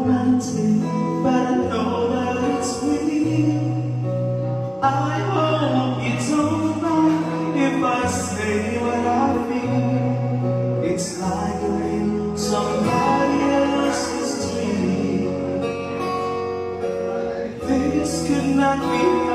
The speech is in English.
romantic, but I know that it's real. I hope it's alright if I say what I feel. It's like in somebody else's dream. This could not be